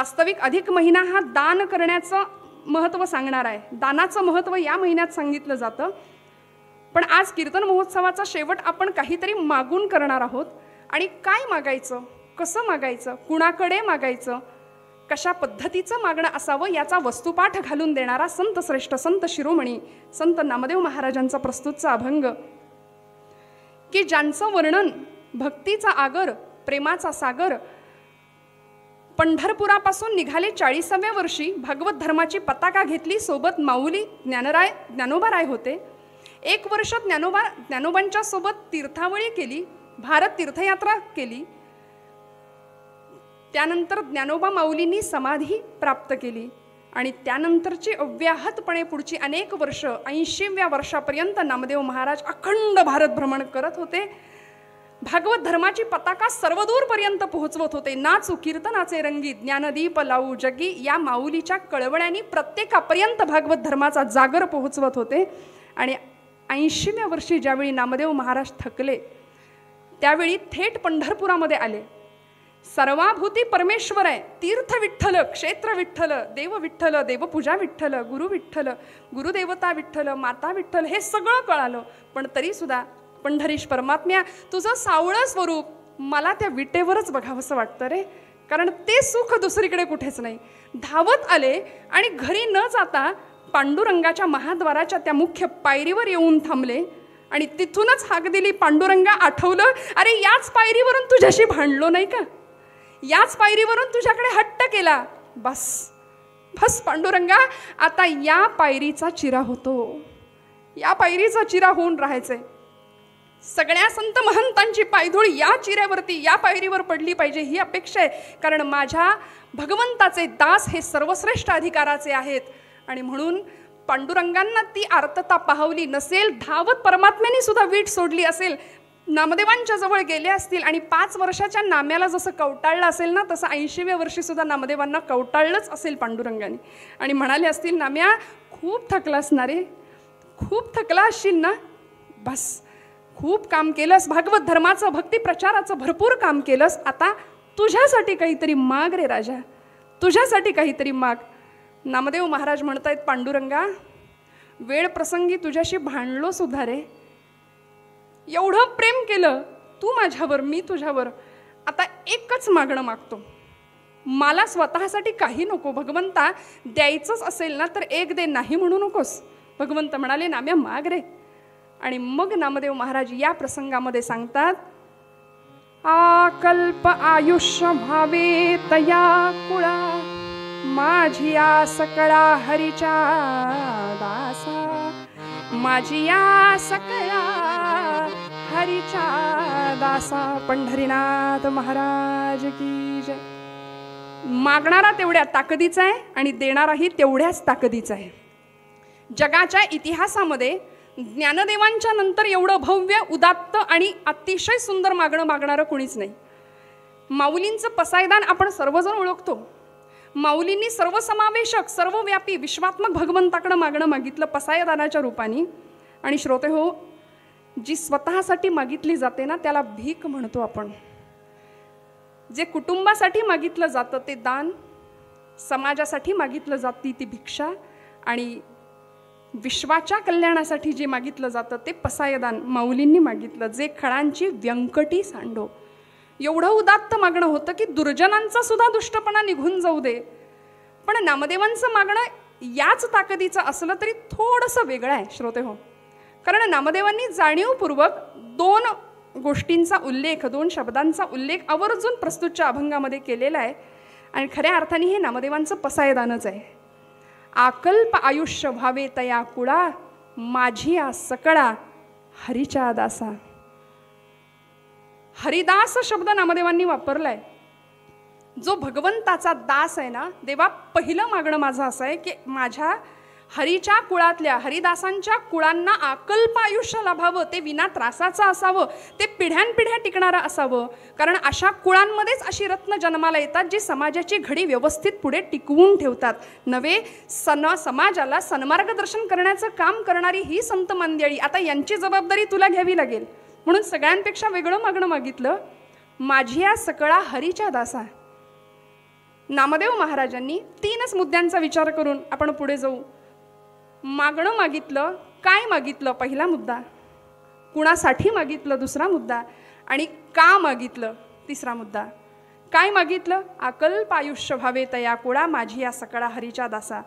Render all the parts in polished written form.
वास्तविक अधिक महिना हा दान करण्याचं महत्त्व सांगणार आहे. दानाचं महत्त्व या महिन्यात सांगितलं जातं. पण आज कीर्तन महोत्सवाचा शेवट आपण काहीतरी मागून करणार आहोत. आणि काय मागायचं, कसं मागायचं, कुणाकडे मागायचं, कशा पद्धतीचं मागणं असावं याचा वस्तुपाठ घालून देणारा संत श्रेष्ठ संत शिरोमणी संत नामदेव महाराजांचा प्रस्तुतचा अभंग, की ज्यांचं वर्णन भक्तीचा आगर, प्रेमाचा सागर, पंढरपुरापासून निघाले 40व्या वर्षी भागवत धर्माची पताका घेतली, सोबत माऊली ज्ञानोबाराय होते. 1 वर्ष ज्ञानोबांच्या सोबत तीर्थावळी केली, भारत तीर्थयात्रा केली. त्यानंतर ज्ञानोबा माऊलींनी समाधी प्राप्त केली आणि त्यानंतरची अव्याहतपणे पुढची अनेक वर्ष 80व्या वर्षापर्यंत नामदेव महाराज अखंड भारत भ्रमण करत होते. भागवत धर्माची पताका सर्वदूरपर्यंत पोहोचवत होते. नाचू कीर्तनाचे रंगी ज्ञानदीप लावू जगी या माऊलीच्या कळवळ्यांनी प्रत्येकापर्यंत भागवत धर्माचा जागर पोहोचवत होते. आणि 80व्या वर्षी ज्यावेळी नामदेव महाराज थकले त्यावेळी थेट पंढरपुरामध्ये आले. सर्वाभूती परमेश्वर आहे, तीर्थ विठ्ठल, क्षेत्र विठ्ठल, देव विठ्ठल, देवपूजा विठ्ठल, गुरु विठ्ठल, गुरुदेवता विठ्ठल, माता विठ्ठल, हे सगळं कळालं. पण तरीसुद्धा पंढरीश परमात्म्या तुझं सावळं स्वरूप मला त्या विटेवरच बघावंसं वाटतं रे, कारण ते सुख दुसरीकडे कुठेच नाही. धावत आले आणि घरी न जाता पांडुरंगाच्या महाद्वाराच्या त्या मुख्य पायरीवर येऊन थांबले आणि तिथूनच हाक दिली, पांडुरंगा आठवलं, अरे याच पायरीवरून तुझ्याशी भांडलो नाही का, याच पायरीवरून तुझ्याकडे हट्ट केला, बस बस पांडुरंगा आता या पायरीचा चिरा होतो, या पायरीचा चिरा होऊन राहायचंय. सगळ्या संत महंतांची पायधूळ या चिऱ्यावरती, या पायरीवर पडली पाहिजे ही अपेक्षा आहे, कारण माझ्या भगवंताचे दास हे सर्वश्रेष्ठ अधिकाराचे आहेत. आणि म्हणून पांडुरंगांना ती आर्तता पाहवली नसेल, धावत परमात्म्याने सुद्धा वीट सोडली असेल, नामदेवांच्या जवळ गेले असतील आणि 5 वर्षाच्या नाम्याला जसं कवटाळलं असेल ना, तसं 80व्या वर्षी सुद्धा नामदेवांना कवटाळलंच असेल पांडुरंगाने. आणि म्हणाले असतील, नाम्या खूप थकलास ना रे, खूप थकला असशील ना, बस खूप काम केलंस, भागवत धर्माचं भक्ती प्रचाराचं भरपूर काम केलंस, आता तुझ्यासाठी काहीतरी माग रे राजा, तुझ्यासाठी काहीतरी माग. नामदेव महाराज म्हणतायत, पांडुरंगा वेळ प्रसंगी तुझ्याशी भांडलो सुद्धा रे, एवढं प्रेम केलं तू माझ्यावर, मी तुझ्यावर, आता एकच मागणं मागतो, मला स्वतःसाठी काही नको, भगवंता द्यायचंच असेल ना तर एक दे, नाही म्हणू नकोस. भगवंत म्हणाले, नाम्या माग रे. आणि मग नामदेव महाराज या प्रसंगामध्ये सांगतात, आकल्प आयुष्य भावे तया कुळा, माझी या सकळा हरीच्या दासा, माझी या सकळा हरीच्या दासा. पंढरीनाथ महाराज की जय. मागणारा तेवढ्या ताकदीचा आहे आणि देणाराही तेवढ्याच ताकदीचा आहे. जगाच्या इतिहासामध्ये ज्ञानदेवांच्या नंतर एवढं भव्य, उदात्त आणि अतिशय सुंदर मागणं मागणारं कोणीच नाही. माऊलींचं पसायदान आपण सर्वजण ओळखतो. माऊलींनी सर्वसमावेशक, सर्वव्यापी, विश्वात्मक भगवंताकडं मागणं मागितलं पसायदानाच्या रूपाने. आणि श्रोते हो, जी स्वतःसाठी मागितली जाते ना त्याला भीक म्हणतो आपण. जे कुटुंबासाठी मागितलं जातं ते दान, समाजासाठी मागितलं जाती ती भिक्षा, आणि विश्वाच्या कल्याणासाठी जे मागितलं जातं ते पसायदान माऊलींनी मागितलं, जे खळांची व्यंकटी सांडो. एवढं उदात्त मागणं होतं की दुर्जनांचा सुद्धा दुष्टपणा निघून जाऊ दे. पण नामदेवांचं मागणं याच ताकदीचं असलं तरी थोडंसं वेगळं आहे श्रोते हो, कारण नामदेवांनी जाणीवपूर्वक 2 गोष्टींचा उल्लेख, 2 शब्दांचा उल्लेख आवर्जून प्रस्तुतच्या अभंगामध्ये केलेला आहे. आणि खऱ्या अर्थाने हे नामदेवांचं पसायदानच आहे. आकल्प आयुष्य भावे तया कुळा, माझी या सकळा हरीच्या दासा. हरिदास शब्द नामदेवांनी वापरलाय. जो भगवंताचा दास आहे ना, देवा पहिलं मागणं माझं असं आहे की माझ्या हरीच्या कुळातल्या, हरिदासांच्या कुळांना आकल्प आयुष्य लाभावं, ते विना त्रासाचं असावं, ते पिढ्यानपिढ्या टिकणारं असावं. कारण अशा कुळांमध्येच अशी रत्न जन्माला येतात जी समाजाची घडी व्यवस्थित पुढे टिकवून ठेवतात. नवे समाजाला सन्मार्गदर्शन करण्याचं काम करणारी ही संत मंडळी, आता यांची जबाबदारी तुला घ्यावी लागेल. म्हणून सगळ्यांपेक्षा वेगळं मागणं मागितलं, माझी या सकळा हरीच्या दासा. नामदेव महाराजांनी 3च मुद्द्यांचा विचार करून आपण पुढे जाऊ. मागणं मागितलं, काय मागितलं पहिला मुद्दा, कुणासाठी मागितलं दुसरा मुद्दा, आणि का मागितलं तिसरा मुद्दा. काय मागितलं? अकल्प आयुष्य व्हावे तया कुळा माझी या सकळा हरीच्या दासा.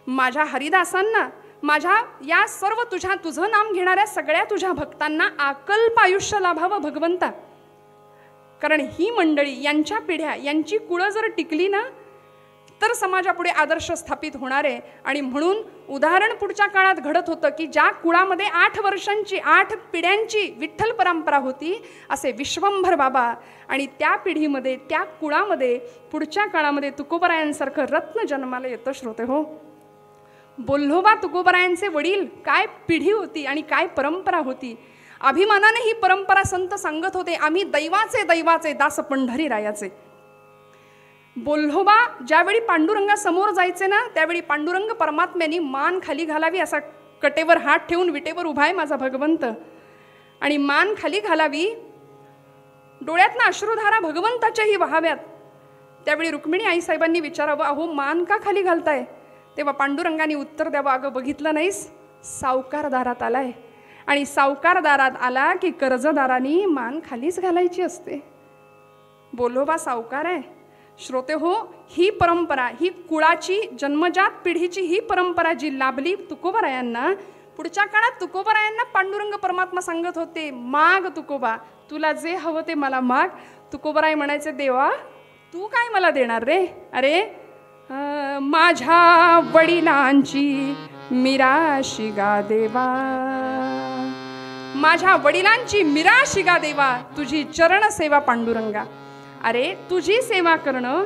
माझ्या हरिदासांना, माझ्या या सर्व तुझं नाम घेणाऱ्या सगळ्या तुझ्या भक्तांना अकल्प आयुष्य लाभावं भगवंता. कारण ही मंडळी, यांच्या पिढ्या, यांची कुळं जर टिकली ना तर समाजापुढे आदर्श स्थापित होणार आहे. आणि म्हणून उदाहरण पुढच्या काळात घडत होतं की ज्या कुळामध्ये 8 वर्षांची 8 पिढ्यांची विठ्ठल परंपरा होती, असे विश्वंभर बाबा आणि त्या पिढीमध्ये, त्या कुळामध्ये पुढच्या काळामध्ये तुकोबरायांसारखं रत्न जन्माला येतं. श्रोते हो, बोल्होबा तुकोबरायांचे वडील, काय पिढी होती आणि काय परंपरा होती. अभिमानाने ही परंपरा संत सांगत होते, आम्ही दैवाचे दैवाचे दास पंढरी रायाचे. बोल्होबा ज्यावेळी पांडुरंगासमोर जायचे ना, त्यावेळी पांडुरंग परमात्म्याने मान खाली घालावी, असा कटेवर हात ठेवून विटेवर उभा आहे माझा भगवंत, आणि मान खाली घालावी, डोळ्यातनं अश्रुधारा भगवंताच्याही वहाव्यात. त्यावेळी रुक्मिणी आईसाहेबांनी विचारावं, अहो मान का खाली घालताय? तेव्हा पांडुरंगाने उत्तर द्यावं, अगं बघितलं नाहीस, सावकार दारात आलाय, आणि सावकार दारात आला की कर्जदारांनी मान खालीच घालायची असते. बोल्होबा सावकार आहे. श्रोते हो, ही परंपरा, ही कुळाची जन्मजात पिढीची ही परंपरा जी लाभली तुकोबरायांना, पुढच्या काळात तुकोबरायांना पांडुरंग परमात्मा सांगत होते, माग तुकोबा, तुला जे हवं ते मला माग. तुकोबराय म्हणायचे, देवा तू काय मला देणार रे? अरे माझ्या वडिलांची मिराशी गा देवा, माझ्या वडिलांची मिराशी गा देवा, तुझी चरण सेवा पांडुरंगा. अरे तुझी सेवा करणं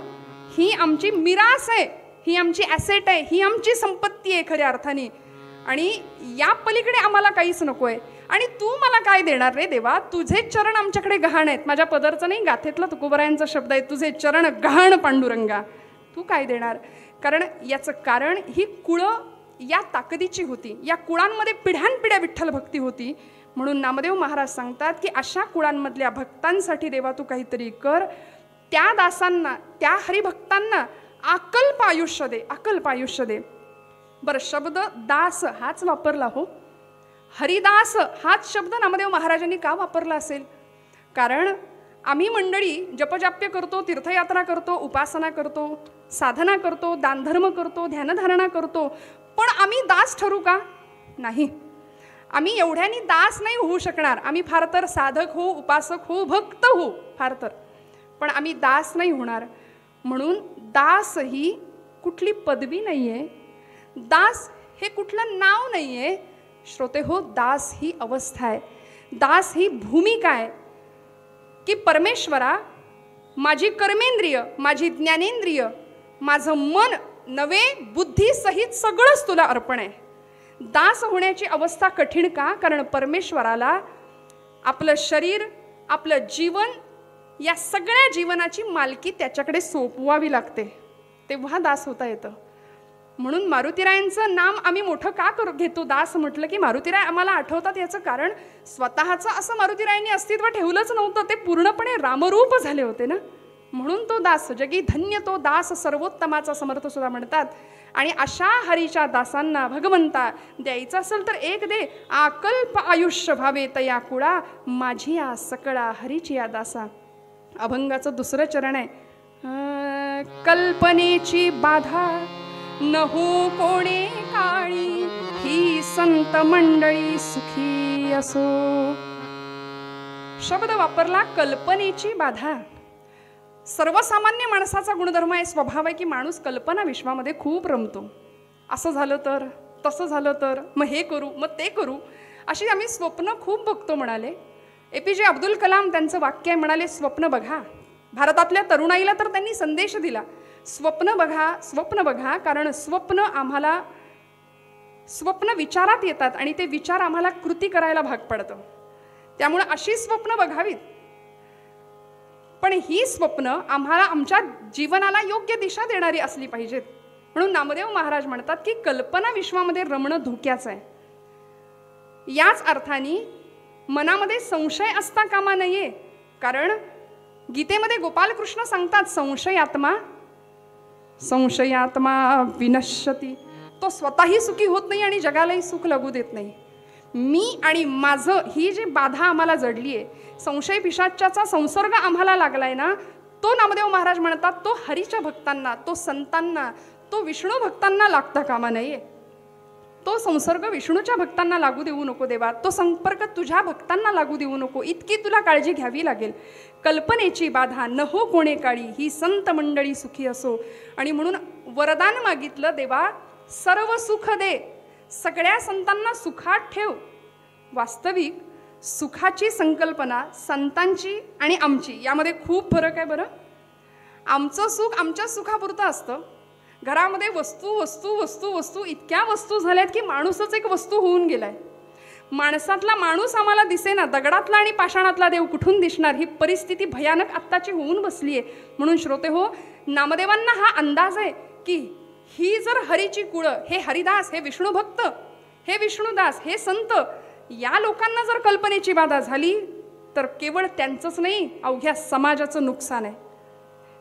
ही आमची मिरास आहे, ही आमची ॲसेट आहे, ही आमची संपत्ती आहे खऱ्या अर्थाने, आणि या पलीकडे आम्हाला काहीच नको आहे. आणि तू मला काय देणार रे देवा? तुझे चरण आमच्याकडे गहाण आहेत. माझ्या पदरचं नाही, गाथेतला तुकोबरायांचा शब्द आहे, तुझे चरण गहाण पांडुरंगा. तू काय देणार? कारण याचं कारण ही कुळं या ताकदीची होती, या कुळांमध्ये पिढ्यानपिढ्या विठ्ठल भक्ती होती. म्हणून नामदेव महाराज सांगतात की अशा कुळांमधल्या भक्तांसाठी देवा तू काहीतरी कर, त्या दासांना, त्या हरिभक्तांना अकल्प आयुष्य दे, अकल्प आयुष्य दे. बरं, शब्द दास हाच वापरला हो, हरिदास हाच शब्द नामदेव महाराजांनी का वापरला असेल? कारण आम्ही मंडळी जपजाप्य करतो, तीर्थयात्रा करतो, उपासना करतो, साधना करतो, दानधर्म करतो, ध्यानधारणा करतो, पण आम्ही दास ठरू का? नाही, आम्ही एवढ्यानी दास नाही होऊ शकणार. आम्ही फार तर साधक हो, उपासक हो, भक्त हो फार तर, पण आम्ही दास नाही होणार. म्हणून दास ही कुठली पदवी नाही आहे, दास हे कुठलं नाव नाही आहे. श्रोते हो, दास ही अवस्था आहे, दास ही भूमिका आहे की परमेश्वरा, माझी कर्मेंद्रिय, माझी ज्ञानेंद्रिय, माझं मन नवे बुद्धीसहित सगळंच तुला अर्पण आहे. दास होण्याची अवस्था कठीण का? कारण परमेश्वराला आपलं शरीर, आपलं जीवन, या सगळ्या जीवनाची मालकी त्याच्याकडे सोपवावी लागते, तेव्हा दास होता येतं. म्हणून मारुतीरायांचं नाम आम्ही मोठं का घेतो? दास म्हटलं की मारुतीराय आम्हाला आठवतात. याचं कारण स्वतःचं असं मारुतीरायांनी अस्तित्व ठेवलंच नव्हतं, ते पूर्णपणे रामरूप झाले होते ना. म्हणून तो दास, जगी धन्य तो दास सर्वोत्तमाचा समर्थ सुद्धा म्हणतात. आणि अशा हरीच्या दासांना भगवंता द्यायचं असेल तर एक दे, अकल्प आयुष्य व्हावे तया कुळा माझी या सकळा हरीची या दासा. अभंगाचं दुसरं चरण आहे, कल्पनेची बाधा न हो कोणे काळी, ही संत मंडळी सुखी असो. शब्द वापरला कल्पनेची बाधा. सर्वसामान्य माणसाचा गुणधर्म आहे, स्वभाव आहे की माणूस कल्पना विश्वामध्ये खूप रमतो. असं झालं तर, तसं झालं तर, मग हे करू, मग ते करू, अशी आम्ही स्वप्न खूप बघतो म्हणाले. APJ अब्दुल कलाम त्यांचं वाक्य आहे, म्हणाले स्वप्न बघा. भारतातल्या तरुणाईला तर त्यांनी संदेश दिला, स्वप्न बघा, स्वप्न बघा, कारण स्वप्न आम्हाला, स्वप्न विचारात येतात आणि ते विचार आम्हाला कृती करायला भाग पडतं. त्यामुळे अशी स्वप्न बघावीत, पण ही स्वप्न आम्हाला आमच्या जीवनाला योग्य दिशा देणारी असली पाहिजेत. म्हणून नामदेव महाराज म्हणतात की कल्पना विश्वामध्ये रमणं धोक्याचं आहे. याच अर्थाने मनामध्ये संशय असता कामा नये, कारण गीतेमध्ये गोपालकृष्ण सांगतात, संशयात्मा संशयात्मा विनश्यती. तो स्वतःही सुखी होत नाही आणि जगालाही सुख लागू देत नाही. मी आणि माझं ही जी बाधा आम्हाला जडली आहे, संशय पिशाच्याचा संसर्ग आम्हाला लागलाय ना, तो नामदेव महाराज म्हणतात तो हरीच्या भक्तांना, तो संतांना, तो विष्णू भक्तांना लागता कामा नये. तो संसर्ग विष्णूच्या भक्तांना लागू देऊ नको देवा. तो संपर्क तुझ्या भक्तांना लागू देऊ नको. इतकी तुला काळजी घ्यावी लागेल. कल्पनेची बाधा न हो कोणे काळी, ही संत मंडळी सुखी असो. आणि म्हणून वरदान मागितलं, देवा सर्व सुख दे, सगळ्या संतांना सुखात ठेव. वास्तविक सुखाची संकल्पना संतांची आणि आमची यामध्ये खूप फरक आहे बरं. आमचं सुख आमच्या सुखापुरतं असतं. घरामध्ये वस्तू वस्तू वस्तू वस्तू इतक्या वस्तू झाल्यात की माणूसच एक वस्तू होऊन गेलाय. माणसातला माणूस आम्हाला दिसेना, दगडातला आणि पाषाणातला देव कुठून दिसणार, ही परिस्थिती भयानक आत्ताची होऊन बसली आहे. म्हणून श्रोते हो, नामदेवांना हा अंदाज आहे की ही जर हरीची कुळं, हे हरिदास, हे विष्णू भक्त, हे विष्णुदास, हे संत, या लोकांना जर कल्पनेची बाधा झाली तर केवळ त्यांचंच नाही, अवघ्या समाजाचं नुकसान आहे.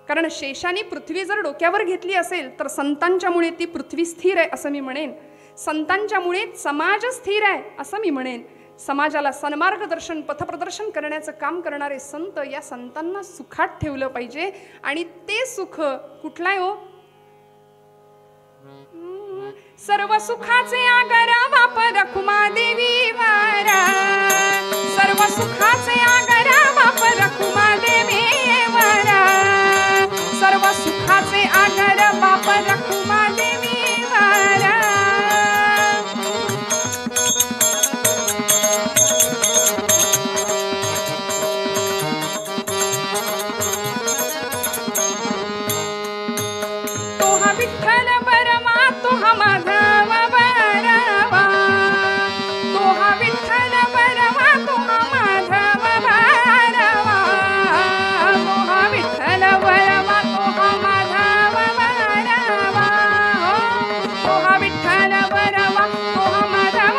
कारण शेषाने पृथ्वी जर डोक्यावर घेतली असेल तर संतांच्यामुळे ती पृथ्वी स्थिर आहे असं मी म्हणेन. संतांच्यामुळे समाज स्थिर आहे असं मी म्हणेन. समाजाला सन्मार्गदर्शन, पथप्रदर्शन करण्याचं काम करणारे संत, या संतांना सुखात ठेवलं पाहिजे. आणि ते सुख कुठलं आहे हो? सर्व सुखाचे आगर बाप रखुमा देवी वारा, सर्व सुखाचे आगर बाप रखुमा देवी वारा, सर्व सुखाचे आगर बाप रखुमा देवी वारा. तो हा विठ्ठल बरमा, तो हा माधव बरवा, तो हा विठ्ठल बरवा, तो हा माधव बरवा, तो हा विठ्ठल बरवा, तो हा माधव बरवा, तो हा विठ्ठल बरवा, तो हा माधव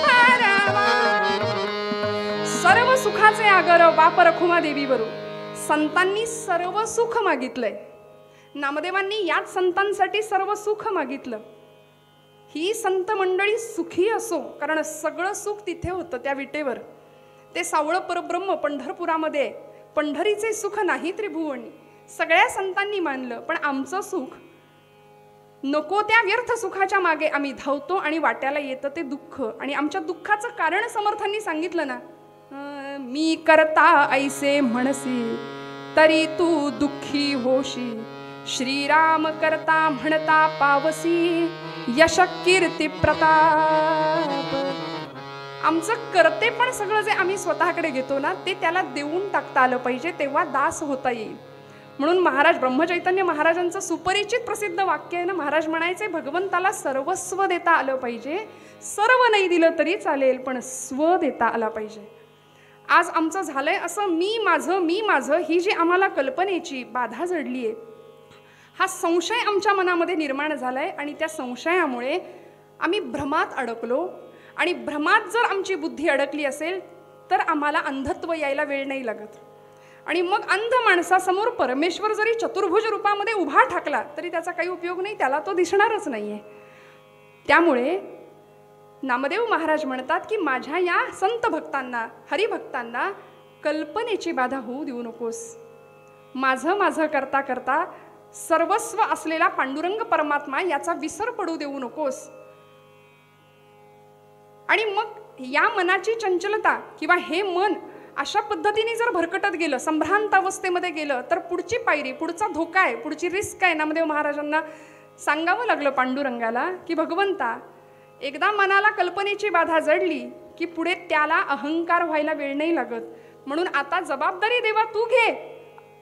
बरवा. सर्व सुखाचे आगर बाप रखुमा देवी बरू. संतांनी सर्व सुख मागितलंय. नामदेवांनी याच संतांसाठी सर्व सुख मागितलं. ही संत मंडळी सुखी असो, कारण सगळं सुख तिथे होतं त्या विटेवर. ते सावळ परब्रह्म पंढरपुरामध्ये, पंढरीचे सुख नाही त्रिभुवनी. सगळ्या संतांनी मानलं, पण आमचं सुख नको त्या व्यर्थ सुखाच्या मागे आम्ही धावतो आणि वाट्याला येतं ते दुःख. आणि आमच्या दुःखाचं कारण समर्थांनी सांगितलं ना, मी करता ऐसे म्हणसी तरी तू दुःखी होशी, श्रीराम करता म्हणता पावसी, यश कीर्ती प्रताप. आमचं करते पण सगळं जे आम्ही स्वतःकडे घेतो ना, ते त्याला देऊन टाकता आलं पाहिजे, तेव्हा दास होता येईल. म्हणून महाराज ब्रह्मचैतन्य महाराजांचं सुपरिचित प्रसिद्ध वाक्य आहे ना, महाराज म्हणायचे भगवंताला सर्वस्व देता आलं पाहिजे. सर्व नाही दिलं तरी चालेल, पण स्व देता आला पाहिजे. आज आमचं झालंय असं मी माझं ही जी आम्हाला कल्पनेची बाधा जडली आहे, हा संशय आमच्या मनामध्ये निर्माण झालाय. आणि त्या संशयामुळे आम्ही भ्रमात अडकलो. आणि भ्रमात जर आमची बुद्धी अडकली असेल तर आम्हाला अंधत्व यायला वेळ नाही लागत. आणि मग अंध माणसासमोर परमेश्वर जरी चतुर्भुज रूपामध्ये उभा ठाकला तरी त्याचा काही उपयोग नाही, त्याला तो दिसणारच नाहीये. त्यामुळे नामदेव महाराज म्हणतात की माझ्या या संत भक्तांना, हरिभक्तांना कल्पनेची बाधा होऊ देऊ नकोस. माझं करता करता सर्वस्व असलेला पांडुरंग परमात्मा याचा विसर पडू देऊ नकोस. आणि मग या मनाची चंचलता किंवा हे मन अशा पद्धतीने जर भरकटत गेलं, संभ्रांत अवस्थेमध्ये गेलं, तर पुढची पायरी, पुढचा धोका आहे, पुढची रिस्क आहे. नामदेव महाराजांना सांगावं लागलं पांडुरंगाला की भगवंता, एकदा मनाला कल्पनेची बाधा जडली की पुढे त्याला अहंकार व्हायला वेळ नाही लागत. म्हणून आता जबाबदारी देवा तू घे.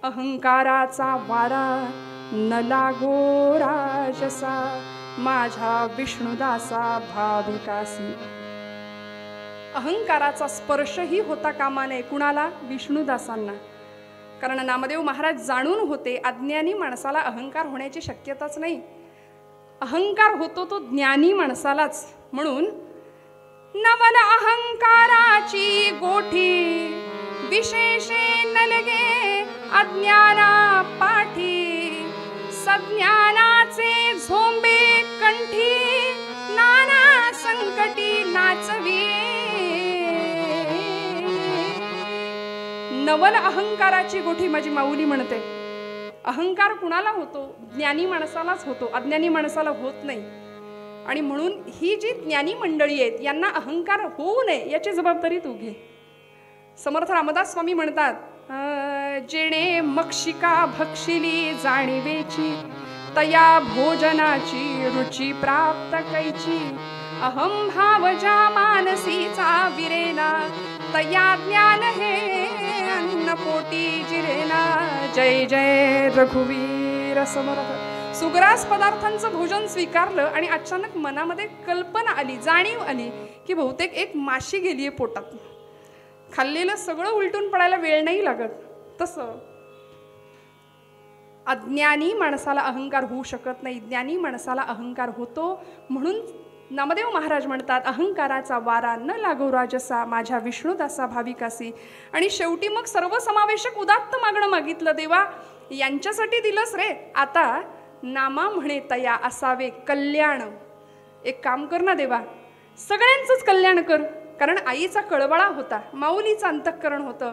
अहंकाराचा वारा न लागो राजसा, माझ्या विष्णुदासा भाविकासी. अहंकाराचा स्पर्शही होता कामा नये. कुणाला? विष्णुदासांना. कारण नामदेव महाराज जाणून होते अज्ञानी माणसाला अहंकार होण्याची शक्यताच नाही. अहंकार होतो तो ज्ञानी माणसालाच. म्हणून नवल अहंकाराची गोठी, विशेषे नलगे अज्ञाना पाठी, सज्ञानाचे झोंबे कंठी नाना संकटी नाचवी. नवल अहंकाराची गोठी माझी माऊली म्हणते. अहंकार कुणाला होतो? ज्ञानी माणसालाच होतो, अज्ञानी माणसाला होत नाही. आणि म्हणून ही जी ज्ञानी मंडळी आहेत यांना अहंकार होऊ नये याची जबाबदारी तू घे. समर्थ रामदास स्वामी म्हणतात, जेणे मक्षिका भक्षिली जाणीवेची तया भोजनाची रुची प्राप्त कैची. अहम भाव ज्या मानसीचा विरेना तया ज्ञान हे अन्न पोटी जिरेना. जय जय रघुवीर समर्थ. सुग्रास पदार्थांचं भोजन स्वीकारलं आणि अचानक मनामध्ये कल्पना आली, जाणीव आली की बहुतेक एक माशी गेलीये पोटात. खाल्लेलं सगळं उलटून पडायला वेळ नाही लागत. तसं अज्ञानी माणसाला अहंकार होऊ शकत नाही, ज्ञानी माणसाला अहंकार होतो. म्हणून नामदेव महाराज म्हणतात, अहंकाराचा वारा न लागो राजसा माझ्या विष्णुदासा भाविकासी. आणि शेवटी मग सर्वसमावेशक उदात्त मागणं मागितलं. देवा यांच्यासाठी दिलंस रे, आता नामा म्हणे तया असावे कल्याण. एक काम कर ना देवा, सगळ्यांचंच कल्याण कर. कारण आईचा कळवळा होता, माऊलीचं अंतःकरण होतं.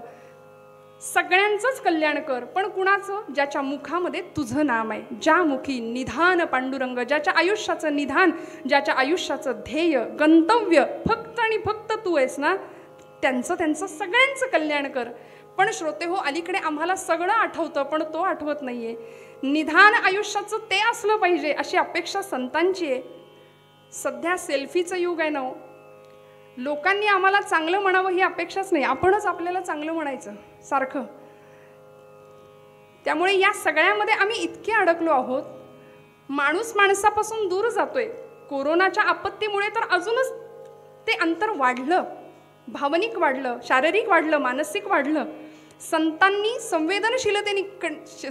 सगळ्यांचंच कल्याण कर, पण कुणाचं? ज्याच्या मुखामध्ये तुझं नाम आहे, ज्या मुखी निधान पांडुरंग, ज्याच्या आयुष्याचं निधान, ज्याच्या आयुष्याचं ध्येय गंतव्य फक्त आणि फक्त तू आहेस ना, त्यांचं सगळ्यांचं कल्याण कर. पण श्रोते हो, अलीकडे आम्हाला सगळं आठवतं पण तो आठवत नाहीये. निधान आयुष्याचं ते असलं पाहिजे अशी अपेक्षा संतांची आहे. सध्या सेल्फीचं युग आहे ना. लोकांनी आम्हाला चांगलं म्हणावं ही अपेक्षाच नाही, आपणच आपल्याला चांगलं म्हणायचं सारखं. त्यामुळे या सगळ्यामध्ये आम्ही इतके अडकलो आहोत, माणूस माणसापासून दूर जातोय. कोरोनाच्या आपत्तीमुळे तर अजूनच ते अंतर वाढलं, भावनिक वाढलं, शारीरिक वाढलं, मानसिक वाढलं. संतांनी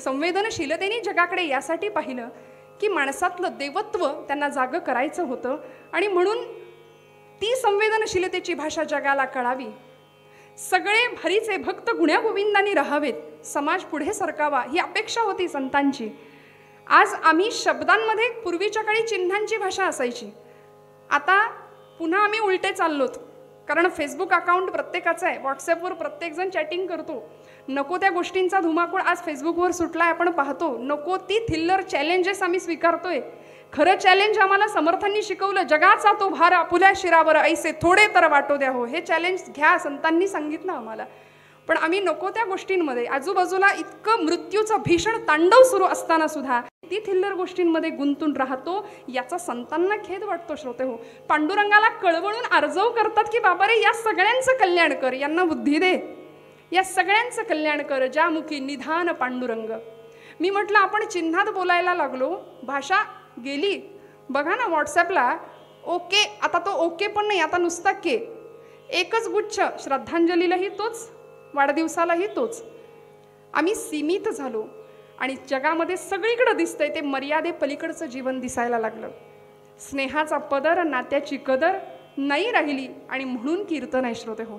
संवेदनशीलतेने जगाकडे यासाठी पाहिलं की माणसातलं देवत्व त्यांना जागं करायचं होतं. आणि म्हणून ती संवेदनशीलतेची भाषा जगाला कळावी. सगळे भरीचे भक्त गुण्यागोविंदांनी राहावेत, समाज पुढे सरकावा ही अपेक्षा होती संतांची. आज आम्ही शब्दांमध्ये पूर्वीच्या काळी चिन्हांची भाषा असायची, आता पुन्हा आम्ही उलटे चाललोत. कारण फेसबुक अकाउंट प्रत्येकाचं आहे, व्हॉट्सॲपवर प्रत्येकजण चॅटिंग करतो. नको त्या गोष्टींचा धुमाकूळ आज फेसबुकवर सुटलाय, आपण पाहतो. नको ती थिल्लर चॅलेंजेस आम्ही स्वीकारतोय. खरं चॅलेंज आम्हाला समर्थांनी शिकवलं, जगाचा तो भार आपुल्या शिरावर ऐसे थोडे तर वाटो द्या हो. हे चॅलेंज घ्या, संतांनी सांगितलं आम्हाला. पण आम्ही नको त्या गोष्टींमध्ये, आजूबाजूला इतकं मृत्यूचं भीषण तांडव सुरू असताना सुद्धा ती थिल्लर गोष्टींमध्ये गुंतून राहतो. याचा संतांना खेद वाटतो श्रोते हो. पांडुरंगाला कळवळून आर्जव करतात की बाबा रे, या सगळ्यांचं कल्याण कर, यांना बुद्धी दे, या सगळ्यांचं कल्याण कर, ज्या मुखी निधान पांडुरंग. मी म्हटलं आपण चिन्हात बोलायला लागलो, भाषा गेली. बघा ना व्हॉट्सॲपला ओके, आता तो ओके पण नाही, आता नुसता के. एकच गुच्छ, श्रद्धांजलीलाही तोच, वाढदिवसालाही तोच. आम्ही सीमित झालो आणि जगामध्ये सगळीकडे दिसतंय ते मर्यादे पलीकडचं जीवन दिसायला लागलं. स्नेहाचा पदर, नात्याची कदर नाही राहिली. आणि म्हणून कीर्तन आहे श्रोते हो,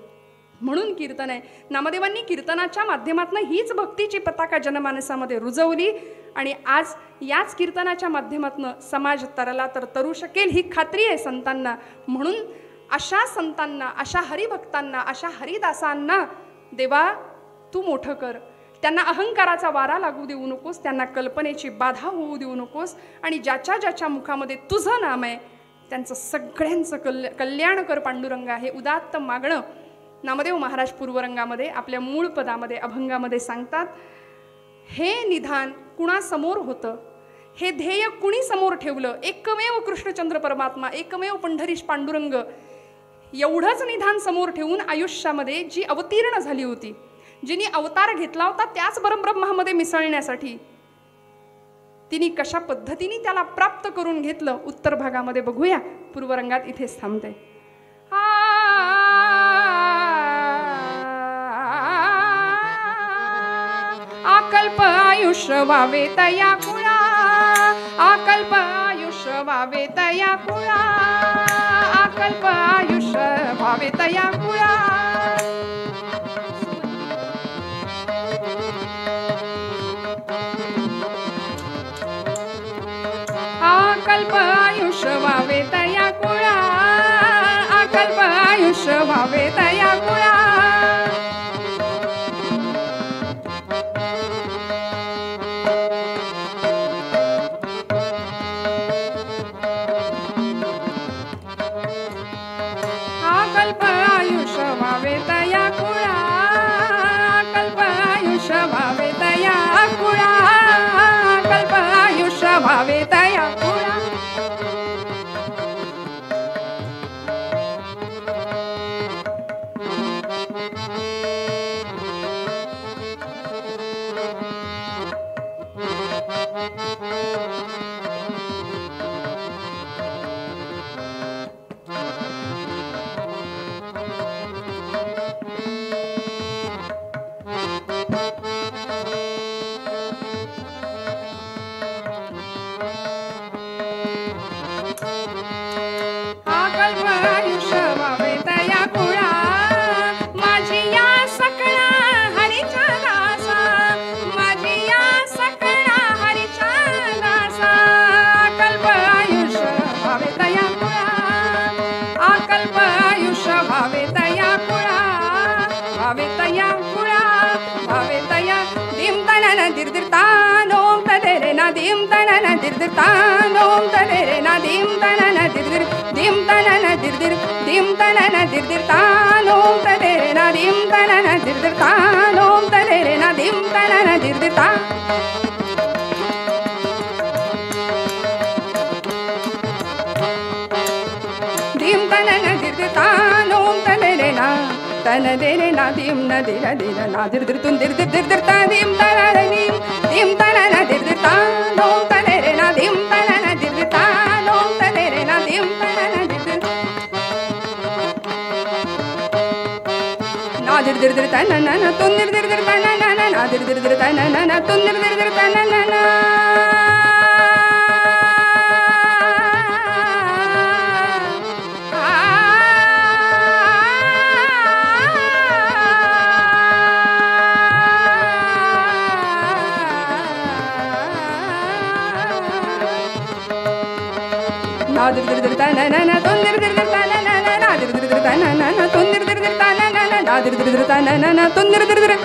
म्हणून कीर्तन आहे. नामदेवांनी कीर्तनाच्या माध्यमातून हीच भक्तीची पताका जनमानसामध्ये रुजवली. आणि आज याच कीर्तनाच्या माध्यमातून समाज तरला तर तरू शकेल ही खात्री आहे संतांना. म्हणून अशा संतांना, अशा हरिभक्तांना, अशा हरिदासांना देवा तू मोठं कर. त्यांना अहंकाराचा वारा लागू देऊ नकोस, त्यांना कल्पनेची बाधा होऊ देऊ नकोस. आणि ज्याच्या ज्याच्या मुखामध्ये तुझं नाम आहे त्यांचं सगळ्यांचं कल्याण कर पांडुरंगा. हे उदात्त मागणं नामदेव महाराज पूर्वरंगामध्ये आपल्या मूळ पदामध्ये अभंगामध्ये सांगतात. हे निधान कुणासमोर होतं, हे ध्येय कुणी समोर ठेवलं? एकमेव कृष्णचंद्र परमात्मा, एकमेव पंढरीश पांडुरंग. एवढंच निधान समोर ठेवून आयुष्यामध्ये जी अवतीर्ण झाली होती, जिने अवतार घेतला होता त्याच परब्रह्मामध्ये मिसळण्यासाठी, तिने कशा पद्धतीने त्याला प्राप्त करून घेतलं उत्तर भागामध्ये बघूया. पूर्वरंगात इथेच थांबते. आकल्प आयुष्य व्हावे तया कुळा, आकल्प आयुष्य व्हावे तया कुळा, आकल्प आयुष्य व्हावे तया कुळा. अकल्प आयुष्य व्हावे तया कुळा, अकल्प आयुष्य व्हावे तया कुळा. अकल्प आयुष्य व्हावे तया कुळा, अकल्प आयुष्य व्हावे तया कुळा, अकल्प आयुष्य व्हावे तया कुळा. dim tanana dirdir tanom tadere na dim tanana dirdir dim tanana dirdir dim tanana dirdir tanom tadere na dim tanana dirdir tanom tadere na dim tanana dirdir ta. dim tanana dirdir tanom tadere na tana dere na dim na dira dira na dirdir tun dirdir dirdir ta dim tanana dim tanana dirdir ta nom tadere na dim tanana dirdir ta nom tadere na dim tanana dirdir na dirdir dir tanana na tun dirdir dir tanana na dirdir dir tanana na tun dirdir dir tanana na. Nadir dir dir tanana na tundir dir dir tanana na nadir dir dir tanana na tundir dir dir tanana na nadir dir dir tanana na tundir dir dir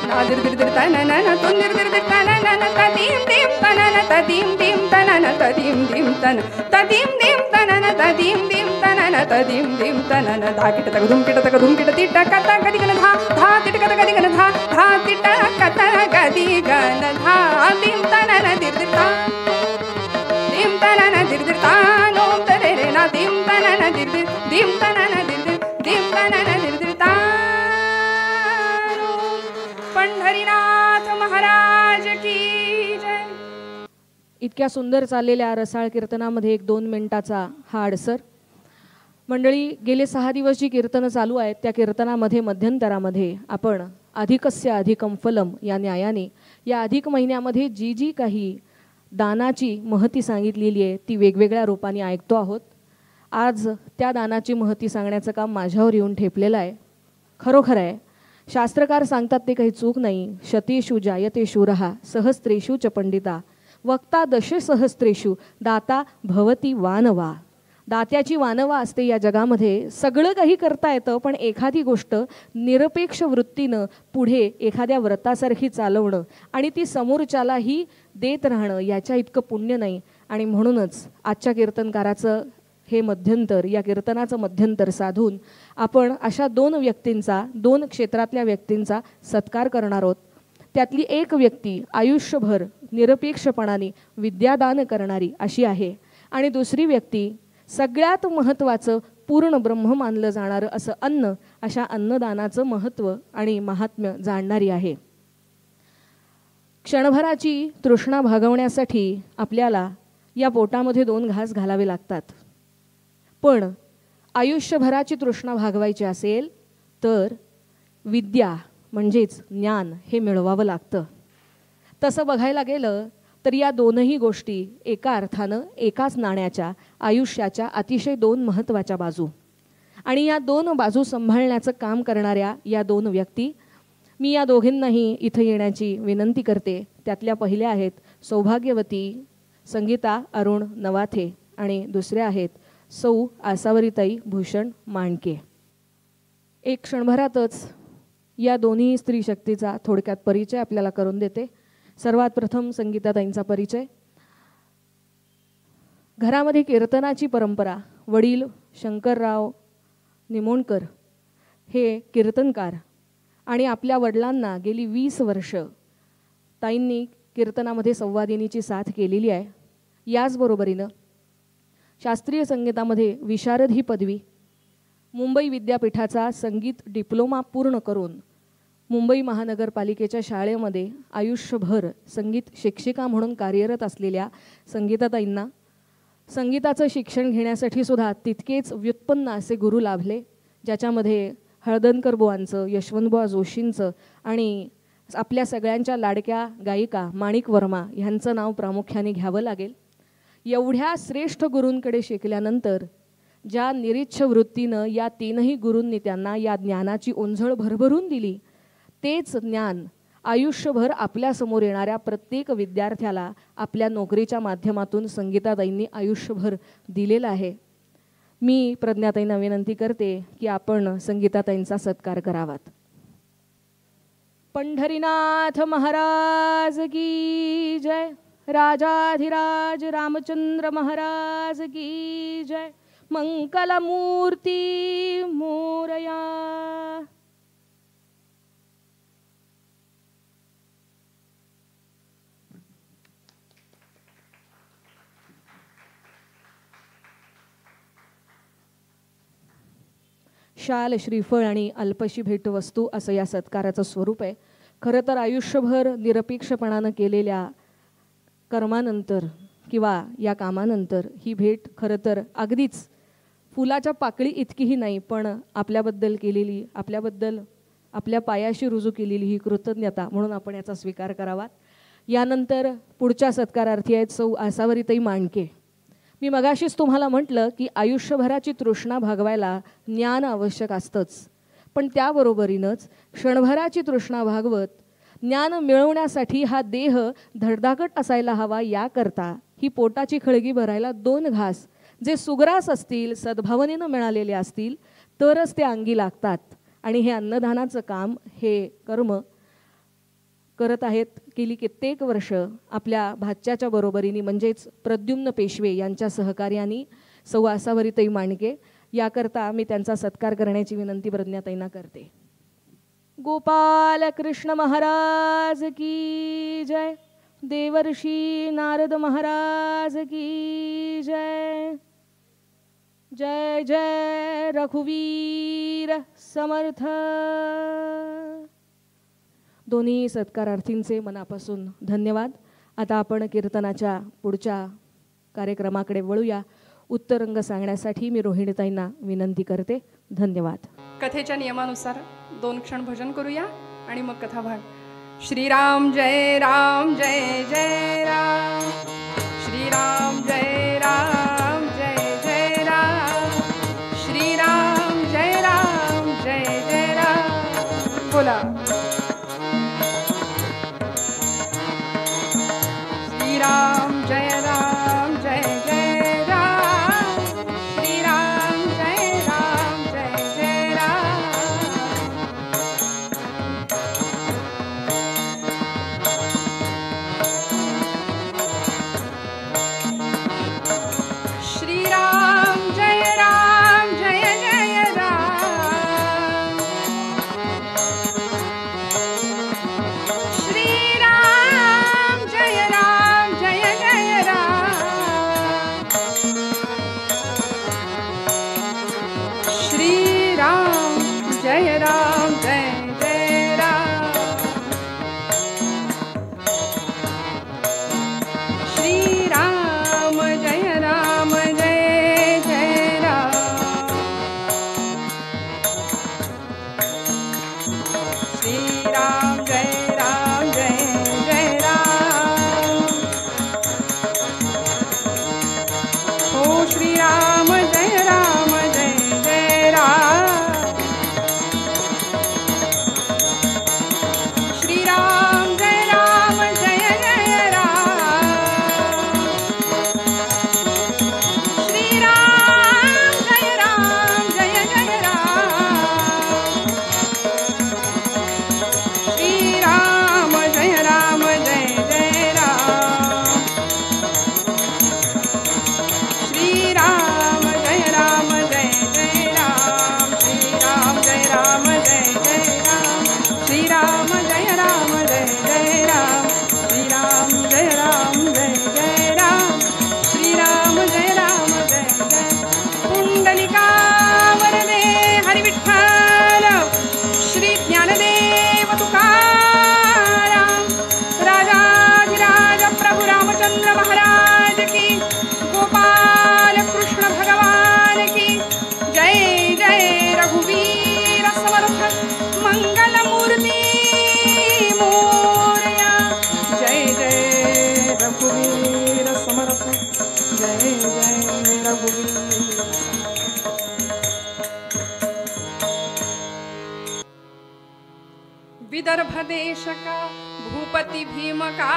nadir dir dir tanana na tundir dir dir tanana na tadim dim tanana tadim dim tanana tadim dim tanana tadim dim tanana tadim dim tanana tadim dim tanana dha kita tak dhum kita tita kata gadi gana dha dha tita kata gadi gana dha dha tita kata gadi gana dha dim tanana dir dir ta dim tanana dir dir ta nom tadere na dim tanana dir dir dim tanana dir dir dim tanana dir dir ta. Pandharinath Maharaj की जय. इतक्या सुंदर चाललेल्या रसाळ कीर्तनामध्ये 1-2 मिनिटाचा हा अडसर. मंडळी, गेले 6 दिवस जी कीर्तनं चालू आहेत त्या कीर्तनामध्ये मध्यंतरामध्ये आपण अधिकस्य अधिकम फलम या न्यायाने या अधिक महिन्यामध्ये जी जी काही दानाची महती सांगितलेली आहे ती वेगवेगळ्या रूपाने ऐकतो आहोत. आज त्या दानाची महती सांगण्याचं काम माझ्यावर येऊन ठेपलेलं आहे. खरोखर आहे, शास्त्रकार सांगतात ते काही चूक नाही. शतेषु जायते शूरः सहस्त्रेषु च पंडिता वक्ता दशसहस्त्रेषु दाता भवती वानवा. दात्याची वानवा असते या जगामध्ये. सगळं काही करता येतं, पण एखादी गोष्ट निरपेक्ष वृत्तीनं पुढे एखाद्या व्रतासारखी चालवणं आणि ती समोरच्यालाही देत राहणं याच्या इतकं पुण्य नाही. आणि म्हणूनच आजच्या कीर्तनकाराचं हे मध्यंतर, या कीर्तनाचं मध्यंतर साधून आपण अशा 2 व्यक्तींचा, 2 क्षेत्रातल्या व्यक्तींचा सत्कार करणार आहोत. त्यातली एक व्यक्ती आयुष्यभर निरपेक्षपणाने विद्यादान करणारी अशी आहे, आणि दुसरी व्यक्ती सगळ्यात महत्त्वाचं पूर्ण ब्रह्म मानलं जाणारं असं अन्न, अशा अन्नदानाचं महत्त्व आणि महात्म्य जाणणारी आहे. क्षणभराची तृष्णा भागवण्यासाठी आपल्याला या पोटामध्ये 2 घास घालावे लागतात, पण आयुष्यभराची तृष्णा भागवायची असेल तर विद्या म्हणजेच ज्ञान हे मिळवावं लागतं. तसं बघायला गेलं तर या 2ही गोष्टी एका अर्थानं एकाच नाण्याच्या आयुष्याच्या अतिशय 2 महत्त्वाच्या बाजू, आणि या 2 बाजू सांभाळण्याचं काम करणाऱ्या या 2 व्यक्ती, मी या दोघींनाही इथं येण्याची विनंती करते. त्यातल्या पहिल्या आहेत सौभाग्यवती संगीता अरुण नवाथे आणि दुसऱ्या आहेत सौ आसावरीताई भूषण मांडके. एक क्षणभरातच या दोन्ही स्त्री शक्तीचा थोडक्यात परिचय आपल्याला करून देते. सर्वात प्रथम संगीताताईंचा परिचय. घरामध्ये कीर्तनाची परंपरा. वडील शंकरराव निमोणकर हे कीर्तनकार आणि आपल्या वडिलांना गेली 20 वर्ष ताईंनी कीर्तनामध्ये संवादिनीची साथ केलेली आहे. याचबरोबरीनं शास्त्रीय संगीतामध्ये विशारद ही पदवी, मुंबई विद्यापीठाचा संगीत डिप्लोमा पूर्ण करून मुंबई महानगरपालिकेच्या शाळेमध्ये आयुष्यभर संगीत शिक्षिका म्हणून कार्यरत असलेल्या संगीताताईंना संगीताचं शिक्षण घेण्यासाठी सुद्धा तितकेच व्युत्पन्न असे गुरु लाभले, ज्याच्यामध्ये हळदणकर बुवांचं, यशवंतबुवा जोशींचं आणि आपल्या सगळ्यांच्या लाडक्या गायिका माणिक वर्मा ह्यांचं नाव प्रामुख्याने घ्यावं लागेल. एवढ्या श्रेष्ठ गुरूंकडे शिकल्यानंतर ज्या निरीच्छ वृत्तीनं या तीनही गुरूंनी त्यांना या ज्ञानाची ओंझळ भरभरून दिली, तेच ज्ञान आयुष्यभर आपल्यासमोर येणाऱ्या प्रत्येक विद्यार्थ्याला आपल्या नोकरीच्या माध्यमातून संगीताताईंनी आयुष्यभर दिलेलं आहे. मी प्रज्ञाताईंना विनंती करते की आपण संगीताताईंचा सत्कार करावात. पंढरीनाथ महाराज की जय. राजाधिराज रामचंद्र महाराज की जय. मंगलमूर्ती मोरया. शाल, श्रीफळ आणि अल्पशी भेटवस्तू असं या सत्काराचं स्वरूप आहे. खरं तर आयुष्यभर निरपेक्षपणानं केलेल्या कर्मानंतर किंवा या कामानंतर ही भेट खरं तर अगदीच फुलाच्या पाकळी इतकीही नाही, पण आपल्याबद्दल केलेली, आपल्याबद्दल आपल्या पायाशी रुजू केलेली ही कृतज्ञता म्हणून आपण याचा स्वीकार करावा. यानंतर पुढच्या सत्कारार्थी आहेत सौ आसावरीताई मांडके. मी मगाशीच तुम्हाला म्हटलं की आयुष्यभराची तृष्णा भागवायला ज्ञान आवश्यक असतंच, पण त्याबरोबरीनंच क्षणभराची तृष्णा भागवत ज्ञान मिळवण्यासाठी हा देह धडधाकट असायला हवा. याकरता ही पोटाची खळगी भरायला 2 घास जे सुग्रास असतील, सद्भावनेनं मिळालेले असतील तरच ते अंगी लागतात. आणि हे अन्नदानाचं काम, हे कर्म करत आहेत गेली कित्येक वर्ष आपल्या भाच्याच्या बरोबरीने, म्हणजेच प्रद्युम्न पेशवे यांच्या सहकार्याने सौ आसावरीताई मांडके. याकरता मी त्यांचा सत्कार करण्याची विनंती प्रज्ञाताईंना करते. गोपाल कृष्ण महाराज की जय. देवर्षी नारद महाराज की जय. जय जय रघुवीर समर्थ. दोन्ही सत्कारार्थींचे मनापासून धन्यवाद. आता आपण कीर्तनाच्या पुढच्या कार्यक्रमाकडे वळूया. उत्तरंग सांगण्यासाठी मी रोहिणीताईंना विनंती करते. धन्यवाद. कथेच्या नियमानुसार 2 क्षण भजन करूया आणि मग कथाभाग. श्रीराम जय राम जय जय राम. श्रीराम जय राम जय जय राम. श्रीराम जय राम जय जय राम. बोला. श्रीराम जय राम जय जय राम. श्रीराम जय राम जय जय राम. विदर्भ देश का भूपति भीम का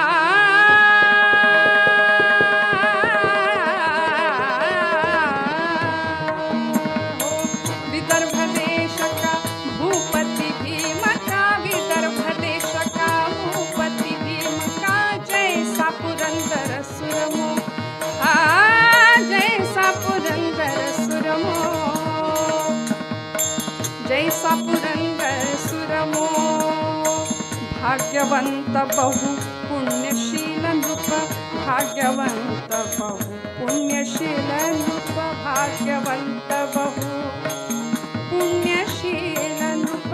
विदर्भ देश का भूपति भीम का विदर्भ देश का भूपति भीम का जैसा पुरंदर सुरमो जैसा पुरंदर सुरमो जैसा पुरंदर सुरमो भाग्यवंत बहु पुण्यशील नृप भाग्यवंत बहु पुण्यशील नृप भाग्यवंत बहु पुण्यशील नृप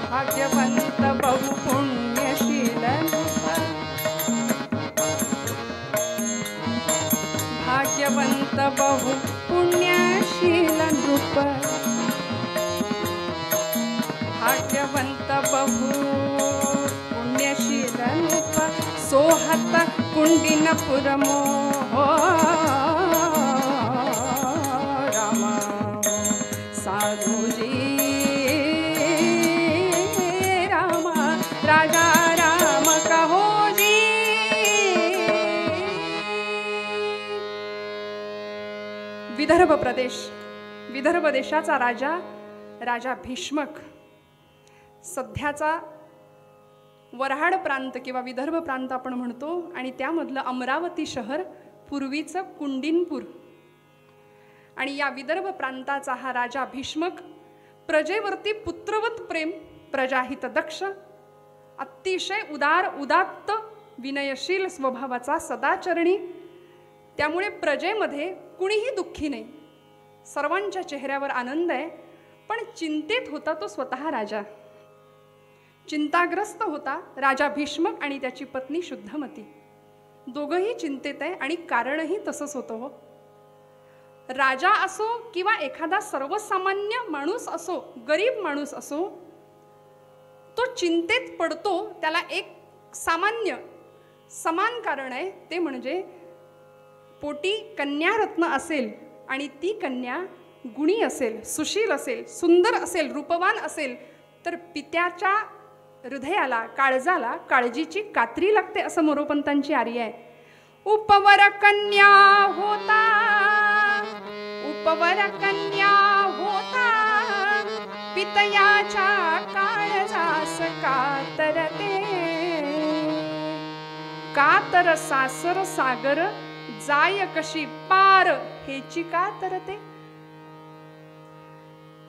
भाग्यवंत बहु पुण्यशील नृप भाग्यवंत बहु पुण्यशील नृप भाग्यवंत बहु पुण्यशील नृप सोहत कुंडिनपुरमो राम साधुजी राम राजा राम कहो जी। विदर्भ प्रदेश, विदर्भ देशाचा राजा राजा भीष्मक, सध्याचा वऱ्हाड प्रांत किंवा विदर्भ प्रांत आपण म्हणतो, आणि त्यामधलं अमरावती शहर पूर्वीचं कुंडिनपूर, आणि या विदर्भ प्रांताचा हा राजा भीष्मक प्रजेवरती पुत्रवत प्रेम, प्रजाहित दक्ष, अतिशय उदार उदात्त विनयशील स्वभावाचा सदाचरणी, त्यामुळे प्रजेमध्ये कुणीही दुःखी नाही, सर्वांच्या चेहऱ्यावर आनंद आहे. पण चिंतेत होता तो स्वतः राजा, चिंताग्रस्त होता राजा भीष्मक आणि त्याची पत्नी शुद्धमती. दोघंही चिंतेत आहे आणि कारणही तसंच होतं हो. राजा असो किंवा एखादा सर्वसामान्य माणूस असो, गरीब माणूस असो, तो चिंतेत पडतो. त्याला एक सामान्य समान कारण आहे, ते म्हणजे पोटी कन्यारत्न असेल आणि ती कन्या गुणी असेल, सुशील असेल, सुंदर असेल, रूपवान असेल, तर पित्याच्या हृदयाला, काळजाला काळजीची कात्री लागते, असं मोरोपंतांची आर्य आहे. उपवर कन्या होता, उपवर कन्या होता, पितयाच्या काळजास कातरते. कातर सासर सागर जाय कशी पार, हेची कातरते.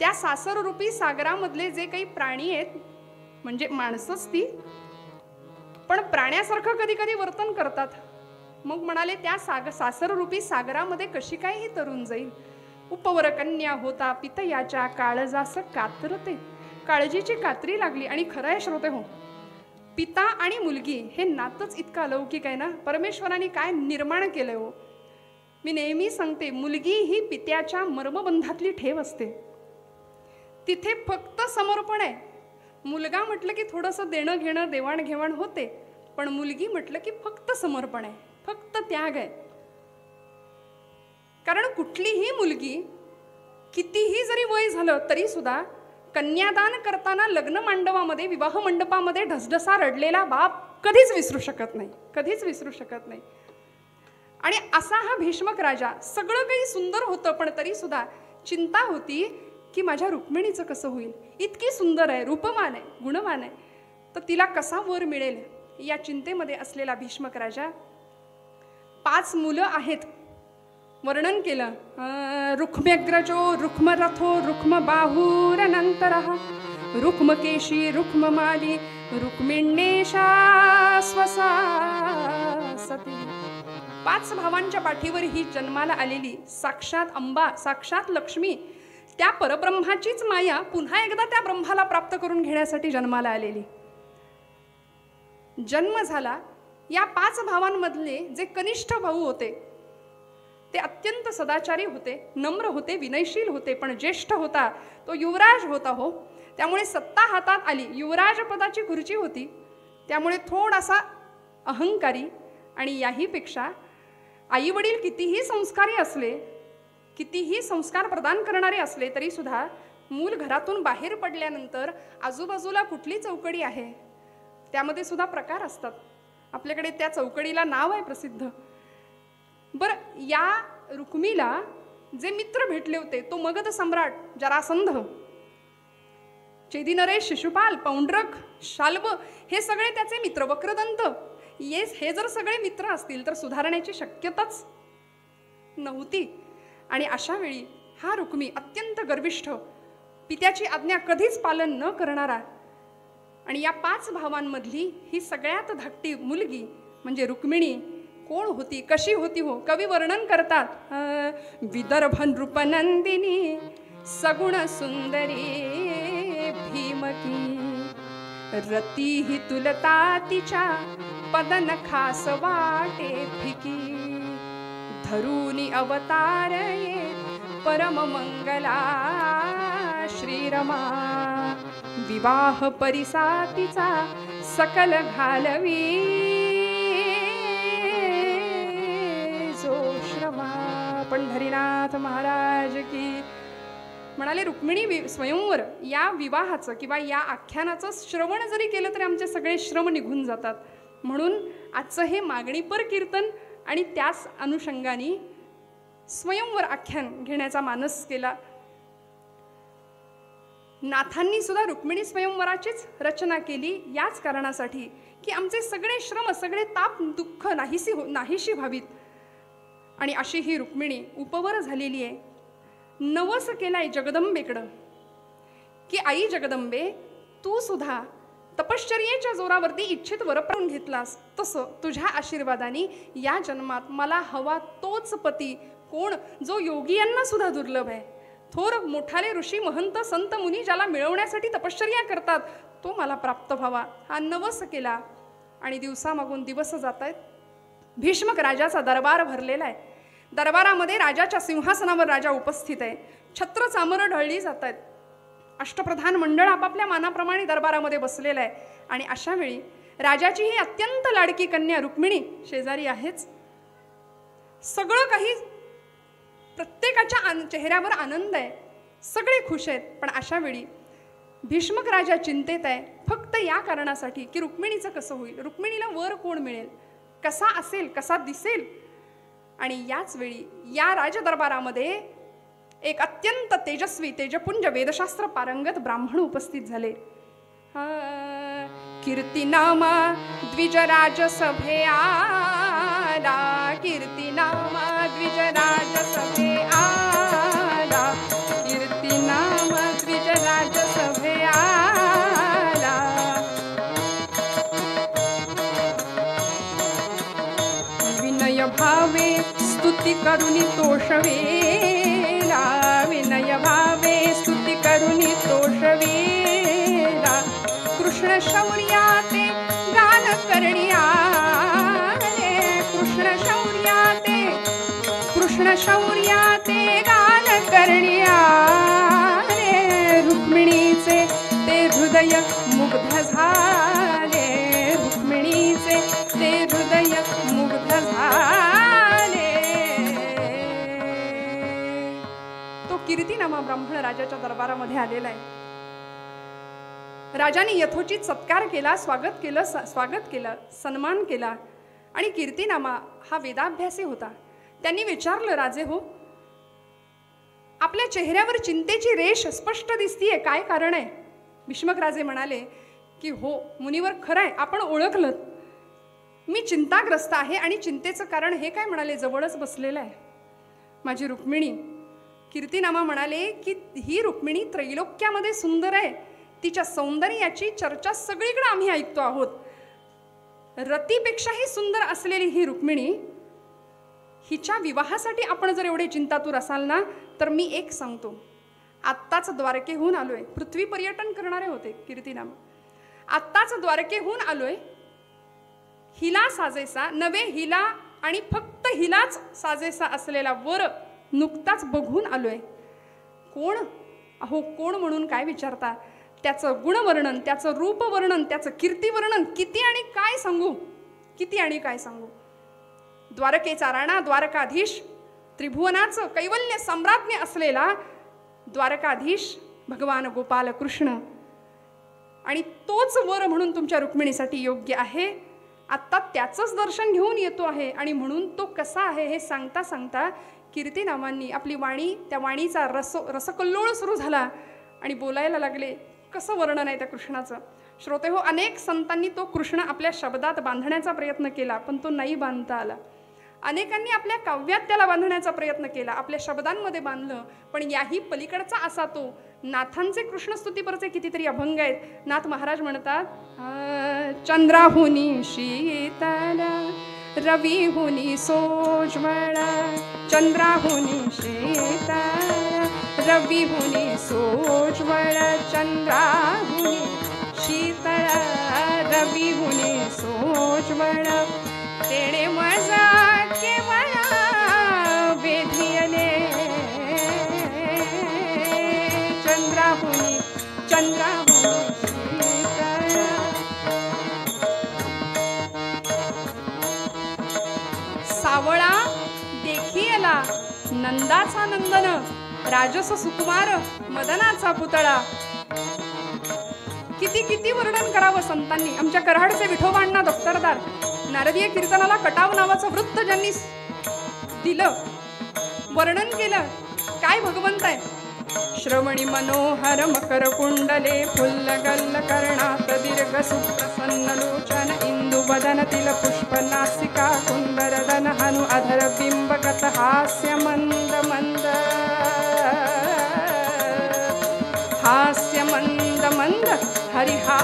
त्या सासररूपी सागरामधले जे काही प्राणी आहेत, म्हणजे माणसंच ती, पण प्राण्यासारखं कधी कधी वर्तन करतात. मग म्हणाले त्या सासररूपी सागरामध्ये कशी काय ही तरुण जाईल. उपवर कन्या होता, पितयाच्या काळजास कातरते. काळजीची कात्री लागली. आणि खरं आहे श्रोते हो, पिता आणि मुलगी हे नातंच इतकं अलौकिक आहे ना. परमेश्वराने काय निर्माण केलंय हो. मी नेहमी सांगते, मुलगी ही पित्याच्या मर्मबंधातली ठेव असते. तिथे फक्त समर्पण आहे. मुलगा म्हटलं की थोडंसं देणं घेणं, देवाणघेवाण होते, पण मुलगी म्हटलं की फक्त समर्पण आहे, फक्त त्याग आहे. कारण कुठलीही मुलगी कितीही जरी वय झालं तरी सुद्धा कन्यादान करताना लग्न मांडवामध्ये, विवाह मंडपामध्ये ढसढसा रडलेला बाप कधीच विसरू शकत नाही, कधीच विसरू शकत नाही. आणि असा हा भीष्मक राजा, सगळं काही सुंदर होतं, पण तरी सुद्धा चिंता होती की माझ्या रुक्मिणीचं कसं होईल. इतकी सुंदर आहे, रूपवान आहे, गुणवान आहे, तर तिला कसा वर मिळेल, या चिंतेमध्ये असलेला भीष्मक राजा. 5 मुलं आहेत, वर्णन केलं. रुक्म्यग्रजो रुक्मरथो रुक्मबाहुरनंतरः रुक्मकेशी रुक्ममाली रुक्मिण्येषा स्वसा सती. 5 भावांच्या पाठीवर ही जन्माला आलेली साक्षात अंबा, साक्षात लक्ष्मी, त्या परब्रह्माचीच माया पुन्हा एकदा त्या ब्रह्माला प्राप्त करून घेण्यासाठी जन्माला आलेली. जन्म झाला. या 5 भावांमधले जे कनिष्ठ भाऊ होते ते अत्यंत सदाचारी होते, नम्र होते, विनयशील होते, पण ज्येष्ठ होता तो युवराज होता हो. त्यामुळे सत्ता हातात आली, युवराज पदाची खुर्ची होती, त्यामुळे थोडासा अहंकारी आणि याहीपेक्षा आई वडील कितीही संस्कारी असले, कितीही संस्कार प्रदान करणारे असले तरी सुद्धा मूल घरातून बाहेर पडल्यानंतर आजूबाजूला कुठली चौकडी आहे त्यामध्ये सुद्धा प्रकार असतात. आपल्याकडे त्या चौकडीला नाव आहे प्रसिद्ध. बरं, या रुक्मीला जे मित्र भेटले होते, तो मगध सम्राट जरासंध, चेदी नरेश, शिशुपाल, पौंड्रक, शाल्ब, हे सगळे त्याचे मित्र, वक्रदंत, हे जर सगळे मित्र असतील तर सुधारण्याची शक्यताच नव्हती. आणि अशा वेळी हा रुक्मी अत्यंत गर्विष्ठ, पित्याची आज्ञा कधीच पालन न करणारा, आणि या 5 भावांमधली ही सगळ्यात धाकटी मुलगी म्हणजे रुक्मिणी कोण होती, कशी होती हो? कवी वर्णन करतात, विदर्भ नृपनंदिनी सगुण सुंदरी भीमकी, रती ही तुलता तिच्या पदन खास वाटे फिकी, धरुनी अवतार ये परम मंगला श्रीरमा, विवाह परिसातीचा सकल घालवी जो श्रवा. पंढरीनाथ महाराज की. म्हणाले, रुक्मिणी स्वयंवर या विवाहाचं किंवा या आख्यानाचं श्रवण जरी केलं तरी आमचे सगळे श्रम निघून जातात. म्हणून आजचं हे मागणीपर कीर्तन आणि त्याच अनुषंगाने स्वयंवर आख्यान घेण्याचा मानस केला. नाथांनी सुद्धा रुक्मिणी स्वयंवराचीच रचना केली याच कारणासाठी की आमचे सगळे श्रम, सगळे ताप, दुःख नाहीशी व्हावीत. आणि अशी ही रुक्मिणी उपवर झालेली आहे. नवस केलाय जगदंबेकडं की आई जगदंबे, तू सुद्धा तपश्चर्येच्या जोरावरती इच्छित वर पाहून घेतलास, तसं तुझ्या आशीर्वादाने या जन्मात मला हवा तोच पती, कोण जो योगियांना सुद्धा दुर्लभ आहे, थोर मोठाले ऋषी महंत संत मुनी ज्याला मिळवण्यासाठी तपश्चर्या करतात, तो मला प्राप्त व्हावा. हा नवस केला. आणि दिवसामागून दिवस जात आहेत. भीष्मक राजाचा दरबार भरलेला आहे. दरबारामध्ये राजाच्या सिंहासनावर राजा उपस्थित आहे. छत्र चामरं ढळली जात आहेत. अष्टप्रधान मंडळ आपापल्या मानाप्रमाणे दरबारामध्ये बसलेलं आहे. आणि अशा वेळी राजाची ही अत्यंत लाडकी कन्या रुक्मिणी शेजारी आहेच. सगळं काही, प्रत्येकाच्या चेहऱ्यावर आनंद आहे, सगळे खुश आहेत. पण अशा वेळी भीष्मक राजा चिंतेत आहे फक्त या कारणासाठी की रुक्मिणीचं कसं होईल, रुक्मिणीला वर कोण मिळेल, कसा असेल, कसा दिसेल. आणि याच वेळी या राजदरबारामध्ये एक अत्यंत तेजस्वी, तेजपुंज, वेदशास्त्र पारंगत ब्राह्मण उपस्थित झाले. कीर्तिनामा द्विजराज सभे आला, कीर्तिनामा द्विजराज सभे आला, कीर्तिनामा द्विजराज सभे आला. विनय भावे स्तुती करुनी तोषवेला, विनय भावे स्तुती करुनी तोषवेला. कृष्ण शौर्याते गान करण्यारे, कृष्ण शौर्याते, कृष्ण शौर्याते गान करण्यारे. रुक्मिणीचे ते हृदय मुग्ध झाले, रुक्मिणीचे ते हृदय मुग्ध झाले. तो कीर्तिनामा ब्राह्मण राजाच्या दरबारामध्ये आलेला आहे. राजाने यथोचित सत्कार केला, स्वागत केलं, सन्मान केला. आणि कीर्तिनामा हा वेदाभ्यासी होता. त्यांनी विचारलं, राजे हो, आपल्या चेहऱ्यावर चिंतेची रेष स्पष्ट दिसतीये, काय कारण आहे? भीष्मक राजे म्हणाले की हो मुनिवर, खरं आहे, आपण ओळखलं. मी चिंताग्रस्त आहे आणि चिंतेचं कारण हे काय? म्हणाले, जवळच बसलेलं आहे माझी रुक्मिणी. कीर्तिनामा म्हणाले की ही रुक्मिणी त्रैलोक्यामध्ये सुंदर आहे, तिच्या सौंदर्याची चर्चा सगळीकडे आम्ही ऐकतो आहोत. रतीपेक्षाही सुंदर असलेली ही रुक्मिणी, हिच्या विवाहासाठी आपण जर एवढे चिंतातूर असाल ना, तर मी एक सांगतो, आत्ताच द्वारकेहून आलोय. पृथ्वी पर्यटन करणारे होते कीर्तिनामा. आत्ताच द्वारकेहून आलोय, हिला साजेसा नवे, हिला आणि फक्त हिलाच साजेसा असलेला वर नुकताच बघून आलोय. कोण? अहो कोण म्हणून काय विचारता? त्याचं गुणवर्णन, त्याचं रूपवर्णन, त्याचं कीर्तिवर्णन किती आणि काय सांगू, किती आणि काय सांगू. द्वारकेचा राणा, द्वारकाधीश, त्रिभुवनाचं कैवल्य सम्राज्ञ असलेला द्वारकाधीश भगवान गोपाल कृष्ण, आणि तोच वर म्हणून तुमच्या रुक्मिणीसाठी योग्य आहे. आत्ता त्याचंच दर्शन घेऊन येतो आहे आणि म्हणून तो कसा आहे हे सांगता सांगता कीर्तिनामांनी आपली वाणी, त्या वाणीचा रसकल्लोळ सुरू झाला आणि बोलायला लागले. कसं वर्णन आहे त्या कृष्णाचं. श्रोते हो, अनेक संतांनी तो कृष्ण आपल्या शब्दात बांधण्याचा प्रयत्न केला, पण तो नाही बांधता आला. अनेकांनी आपल्या काव्यात त्याला बांधण्याचा प्रयत्न केला, आपल्या शब्दांमध्ये बांधलं, पण याही पलीकडचा असा तो. नाथांचे कृष्णस्तुतीपरचे कितीतरी अभंग आहेत. नाथ महाराज म्हणतात, चंद्राहुनी शीतल, रविहुनी सोज्वळ, चंद्राहुनी शीतल, रविहुनी सोज्वळ, चंद्राहुनी शीतळ, रविहुनी सोज्वळ, तेणे मजा केवळ वेधियले, चंद्राहुनी चंद्राहुनी शीतळ. सावळा देखियला नंदाचा नंदन, राजस सुकुमार मदनाचा पुतळा. किती किती वर्णन करावं संतांनी. आमच्या कराडचे विठोबांना दफ्तरदार नारदीय कीर्तनाला कटाव नावाचं वृत्त ज्यांनी दिलं, वर्णन केलं, काय भगवंत आहे. श्रवणी मनोहर मकर कुंडले, फुल्लगल्ल कर्णात दीर्घ सुप्रसन्न लोचन, इंदु बदन तिल पुष्प नासिका, कुंदरदन हनु अधर बिंबगत, हास्य मंद मंद, हास्य मंद मंद, हरिहा